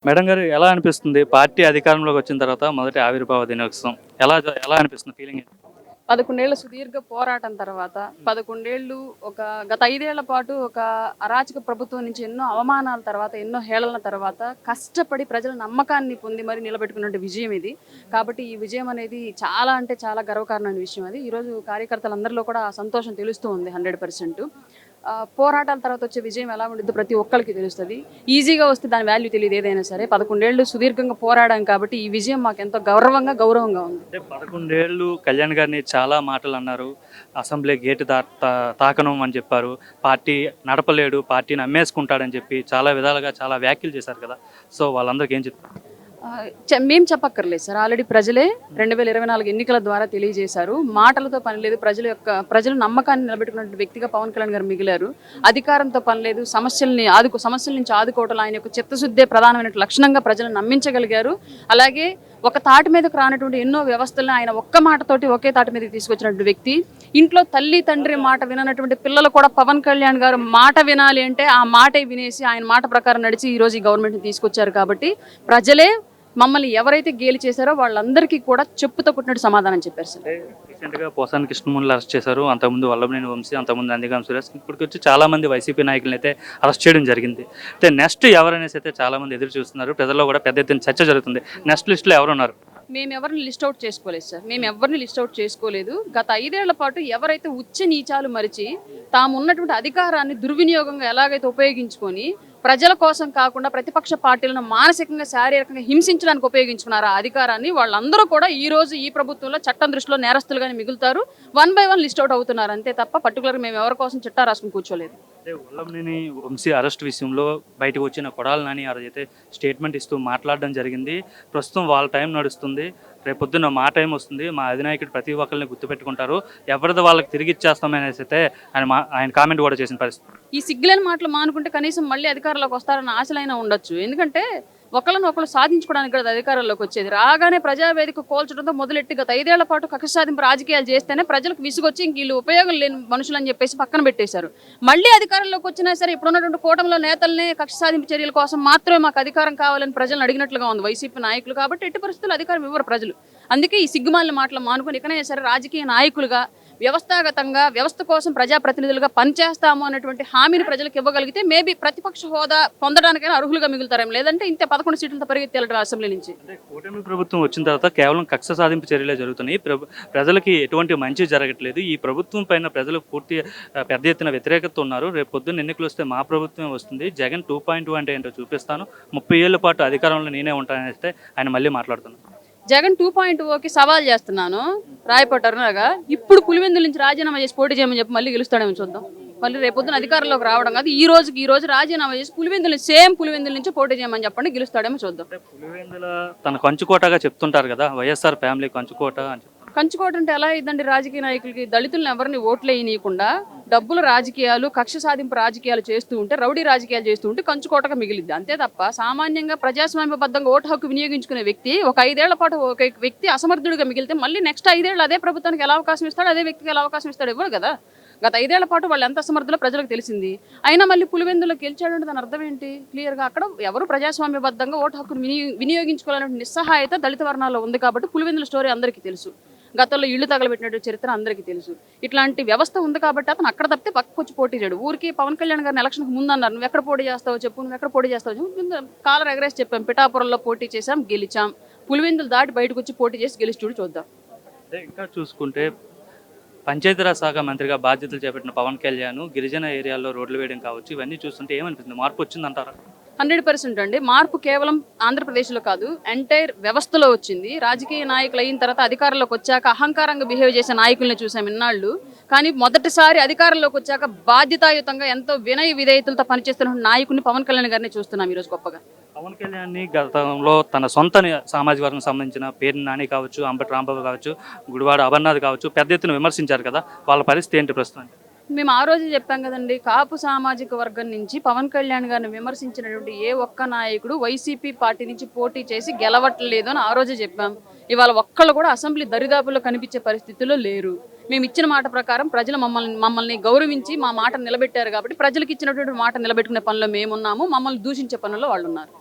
Madam గారు ఎలా అనిపిస్తుంది? పార్టీ అధికారంలోకి వచ్చిన తర్వాత మొదటి ఆవిర్భావ దినోత్సవం. ఎలా ఎలా అనిపిస్తుంది ఫీలింగ్ ఏంటి? 11 ఏళ్ల సుదీర్ఘ పోరాటం తర్వాత 11 ఏళ్ళు గత 5 ఏళ్ల పాటు ఒక అరాచక ప్రభుత్వం నుంచి ఎన్నో అవమానాల తర్వాత, ఎన్నో హేళనల తర్వాత కష్టపడి ప్రజల నమ్మకాన్ని పొంది మరి నిలబెట్టుకున్న విజయం ఇది. కాబట్టి ఈ విజయం అనేది చాలా అంటే చాలా గర్వకారణమైన విషయం అది. ఈరోజు కార్యకర్తలందరిలో కూడా ఆ సంతోషం తెలుస్తూ ఉంది 100%. పోరాటాల తర్వాత వచ్చే విజయం ఎలా ఉండిద్దో ప్రతి ఒక్కరికి తెలుస్తుంది. ఈజీగా వస్తే దాని వాల్యూ తెలియదు ఏదైనా సరే. 11 ఏళ్ళు సుదీర్ఘంగా పోరాడాం కాబట్టి ఈ విజయం మాకు ఎంతో గౌరవంగా ఉంది. అంటే 11 ఏళ్ళు కళ్యాణ్ గారిని చాలా మాటలు అన్నారు. అసెంబ్లీ గేటు తాకను అని చెప్పారు. పార్టీ నడపలేడు, పార్టీని అమ్మేసుకుంటాడని చెప్పి చాలా విధాలుగా చాలా వ్యాఖ్యలు చేశారు కదా! సో వాళ్ళందరికీ ఏం చెప్తారు? మేం చెప్పక్కర్లేదు సార్. ఆల్రెడీ ప్రజలే 2024 ఎన్నికల ద్వారా తెలియజేశారు. మాటలతో పని లేదు. ప్రజల నమ్మకాన్ని నిలబెట్టుకున్న వ్యక్తిగా పవన్ కళ్యాణ్ గారు మిగిలారు. అధికారంతో పని లేదు. సమస్యల నుంచి ఆదుకోవటం ఆయన యొక్క చిత్తశుద్ధే ప్రధానమైన లక్షణంగా ప్రజలను నమ్మించగలిగారు. అలాగే ఒక తాటి మీదకు రానటువంటి ఎన్నో వ్యవస్థలను ఆయన ఒక్క మాటతోటి ఒకే తాటి మీదకి తీసుకొచ్చినటువంటి వ్యక్తి. ఇంట్లో తల్లి తండ్రి మాట విననటువంటి పిల్లలు కూడా పవన్ కళ్యాణ్ గారు మాట వినాలి అంటే ఆ మాటే వినేసి ఆయన మాట ప్రకారం నడిచి ఈరోజు ఈ గవర్నమెంట్ని తీసుకొచ్చారు. కాబట్టి ప్రజలే మమ్మల్ని ఎవరైతే గేలి చేశారో వాళ్ళందరికీ కూడా చెప్పుతో కుట్టినట్టు సమాధానం చెప్పారు సార్. రీసెంట్గా పోసాని కృష్ణమూర్తిని అరెస్ట్ చేశారు. అంతకుముందు వల్లభనేని వంశీ, అంతకుముందు నందిగాం సురేష్, ఇప్పటికి వచ్చి చాలా మంది వైసీపీ నాయకులను అయితే అరెస్ట్ చేయడం జరిగింది. అయితే నెక్స్ట్ ఎవరనేసి అయితే చాలా మంది ఎదురు చూస్తున్నారు. ప్రజల్లో కూడా పెద్ద ఎత్తున చర్చ జరుగుతుంది. నెక్స్ట్ లిస్టులో ఎవరున్నారు? మేము ఎవరిని లిస్ట్ అవుట్ చేసుకోలేదు సార్. మేము ఎవరిని లిస్ట్ అవుట్ చేసుకోలేదు. గత 5 ఏళ్ల పాటు ఎవరైతే ఉచ్చ నీచాలు మరిచి తాము ఉన్నటువంటి అధికారాన్ని దుర్వినియోగంగా ఎలాగైతే ఉపయోగించుకొని ప్రజల కోసం కాకుండా ప్రతిపక్ష పార్టీలను మానసికంగా శారీరకంగా హింసించడానికి ఉపయోగించుకున్నారు ఆ అధికారాన్ని, వాళ్ళందరూ కూడా ఈ రోజు ఈ ప్రభుత్వంలో చట్టం దృష్టిలో నేరస్తులుగానే మిగులుతారు. 1 by 1 లిస్ట్ అవుట్ అవుతున్నారు అంతే తప్ప పర్టికులర్గా మేము ఎవరి కోసం చిట్టా రాసుకుని కూర్చోలేదు. అంటే వల్లభనేని వంశీ అరెస్ట్ విషయంలో బయటకు వచ్చిన కొడాలి నాని ఆ రోజైతే స్టేట్మెంట్ ఇస్తూ మాట్లాడడం జరిగింది. ప్రస్తుతం వాళ్ళ టైం నడుస్తుంది. రేపొద్దున మా టైం వస్తుంది. మా అధినాయకుడు ప్రతి ఒక్కరిని గుర్తుపెట్టుకుంటారు. ఎవరిది వాళ్ళకి తిరిగి ఇచ్చేస్తామనేసి అయితే ఆయన కామెంట్ కూడా చేసిన పరిస్థితి. ఈ సిగ్గులేని మాటలు మానుకుంటే కనీసం మళ్ళీ అధికారంలోకి వస్తారన్న ఆశలైనా ఉండొచ్చు. ఎందుకంటే ఒకళ్ళు సాధించుకోవడానికి కూడా అధికారంలోకి వచ్చేది. రాగానే ప్రజావేదిక కోల్చడంతో మొదలెట్టి గత 5 ఏళ్ల పాటు కక్ష సాధింపు రాజకీయాలు చేస్తేనే ప్రజలకు విసుగొచ్చి ఇంక వీళ్ళు ఉపయోగం లేని మనుషులు అని చెప్పేసి పక్కన పెట్టేశారు. మళ్ళీ అధికారంలోకి వచ్చినా సరే ఇప్పుడున్నటువంటి కూటమిలో నేతల్ని కక్ష సాధింపు చర్యల కోసం మాత్రమే మాకు అధికారం కావాలని ప్రజలను అడిగినట్లుగా ఉంది వైసీపీ నాయకులు. కాబట్టి ఎట్టి పరిస్థితుల్లో అధికారం ఇవ్వరు ప్రజలు. అందుకే ఈ సిగ్గుమాలిన మాటలు మానుకొని ఇకనే సరే రాజకీయ నాయకులుగా వ్యవస్థాగతంగా వ్యవస్థ కోసం ప్రజాప్రతినిధులుగా పనిచేస్తాము అన్నటువంటి హామీని ప్రజలకు ఇవ్వగలిగితే మేబీ ప్రతిపక్ష హోదా పొందడానికైనా అర్హులుగా మిగులుతారేమో. లేదంటే ఇంతే 11 సీట్లతో పరిగెత్తి అసెంబ్లీ నుంచి. కూటమి ప్రభుత్వం వచ్చిన తర్వాత కేవలం కక్ష సాధింపు చర్యలే జరుగుతున్నాయి. ప్రజలకి ఎటువంటి మంచి జరగట్లేదు. ఈ ప్రభుత్వం పైన ప్రజలు పూర్తి పెద్ద ఎత్తున వ్యతిరేకత ఉన్నారు. రేపు పొద్దున్న ఎన్నికలు వస్తే మా ప్రభుత్వం వస్తుంది, జగన్ 2.2 అంటే ఏంటో చూపిస్తాను, 30 ఏళ్ల పాటు అధికారంలో నేనే ఉంటానని అయితే ఆయన మళ్ళీ మాట్లాడుతున్నారు. జగన్ 2.0కి సవాల్ చేస్తున్నాను రాయపట్టారుగా. ఇప్పుడు పులివెందుల నుంచి రాజీనామా చేసి పోటీ చేయమని చెప్పి మళ్ళీ గెలుస్తాడేమో చూద్దాం. మళ్ళీ రేపొద్దున అధికారంలోకి రావడం కాదు, ఈ రోజు రాజీనామా చేసి పులివెందుల నుంచి పోటీ చేయమని చెప్పండి, గెలుస్తాడేమో చూద్దాం. పులివెందుల తన కంచుకోటగా చెప్తుంటారు కదా, వైఎస్ఆర్ ఫ్యామిలీ కంచుకోట అని. కంచుకోట అంటే ఎలా అయిందండి? రాజకీయ నాయకులకి దళితులను ఎవరిని ఓట్లు వేయనీయకుండా డబ్బుల రాజకీయాలు, కక్ష సాధింపు రాజకీయాలు చేస్తూ ఉంటే, రౌడీ రాజకీయాలు చేస్తూ ఉంటే కంచుకోటగా మిగిలిద్ది అంతే తప్ప సామాన్యంగా ప్రజాస్వామ్యబద్ధంగా ఓటు హక్కు వినియోగించుకునే వ్యక్తి ఒక 5 ఏళ్ల పాటు ఒక వ్యక్తి అసమర్థుడిగా మిగిలితే మళ్ళీ నెక్స్ట్ 5 ఏళ్ళు అదే ప్రభుత్వానికి ఎలా అవకాశం ఇస్తాడు, అదే వ్యక్తికి ఎలా అవకాశం ఇస్తాడు? ఇవ్వడు కదా. గత 5 ఏళ్ల పాటు వాళ్ళు ఎంత అసమర్థులో ప్రజలకు తెలిసింది. అయినా మళ్ళీ పులివెందులో గెలిచాడంటే దాని అర్థం ఏంటి? క్లియర్గా అక్కడ ఎవరు ప్రజాస్వామ్యబద్ధంగా ఓటు హక్కును వినియోగించుకోవాలనే నిస్సహాయత దళిత వర్ణాల్లో ఉంది. కాబట్టి పులివెందుల స్టోరీ అందరికీ తెలుసు. గతంలో ఇళ్లు తగలబెట్టినట్టు చరిత్ర అందరికీ తెలుసు. ఇట్లాంటి వ్యవస్థ ఉంది కాబట్టి అతను అక్కడ తప్పితే పక్కకు వచ్చి పోటీ చేయడు. ఊరికి పవన్ కళ్యాణ్ గారిని ఎలక్షన్కి ముందు అన్నారు, నువ్వు ఎక్కడ పోటీ చేస్తావో చెప్పు, నువ్వు ఎక్కడ పోటీ చేస్తావో చెప్పు. కాలర్ ఎగరేసి చెప్పాం, పిఠాపురంలో పోటీ చేసాం, గెలిచాం. పులివెందులు దాటి బయటకు వచ్చి పోటీ చేసి గెలిచి చూద్దాం. ఇంకా చూసుకుంటే పంచాయతీరాజ్ శాఖ మంత్రిగా బాధ్యతలు చేపట్టిన పవన్ కళ్యాణ్ గిరిజన ఏరియాల్లో రోడ్లు వేయడం కావచ్చు, ఇవన్నీ చూస్తుంటే ఏమనిపిస్తుంది? మార్పు వచ్చిందంటారా? 100% అండి. మార్పు కేవలం ఆంధ్రప్రదేశ్లో కాదు, ఎంటైర్ వ్యవస్థలో వచ్చింది. రాజకీయ నాయకులు అయిన తర్వాత అధికారంలోకి వచ్చాక అహంకారంగా బిహేవ్ చేసే నాయకుల్ని చూసాం ఇన్నాళ్ళు. కానీ మొదటిసారి అధికారంలోకి వచ్చాక బాధ్యతాయుతంగా ఎంతో వినయ విధేయతలతో పనిచేస్తున్న నాయకుడిని పవన్ కళ్యాణ్ గారిని చూస్తున్నాం ఈరోజు గొప్పగా. పవన్ కళ్యాణ్ని గతంలో తన సొంత సామాజిక వర్గం సంబంధించిన పేరు నాని కావచ్చు, అంబటి రాంబాబు కావచ్చు, గుడివాడ అమర్నాథ్ కావచ్చు పెద్ద ఎత్తున విమర్శించారు కదా, వాళ్ళ పరిస్థితి ఏంటి ప్రస్తుతం? మేము ఆ రోజు చెప్పాం కదండి, కాపు సామాజిక వర్గం నుంచి పవన్ కళ్యాణ్ గారిని విమర్శించినటువంటి ఏ ఒక్క నాయకుడు వైసీపీ పార్టీ నుంచి పోటీ చేసి గెలవట్లేదు అని ఆ రోజే చెప్పాం. ఇవాళ ఒక్కళ్ళు కూడా అసెంబ్లీ దరిదాపుల్లో కనిపించే పరిస్థితుల్లో లేరు. మేము ఇచ్చిన మాట ప్రకారం ప్రజలు మమ్మల్ని గౌరవించి మా మాట నిలబెట్టారు. కాబట్టి ప్రజలకు ఇచ్చినటువంటి మాట నిలబెట్టుకునే పనిలో మేమున్నాము, మమ్మల్ని దూషించే పనుల్లో వాళ్ళు ఉన్నారు.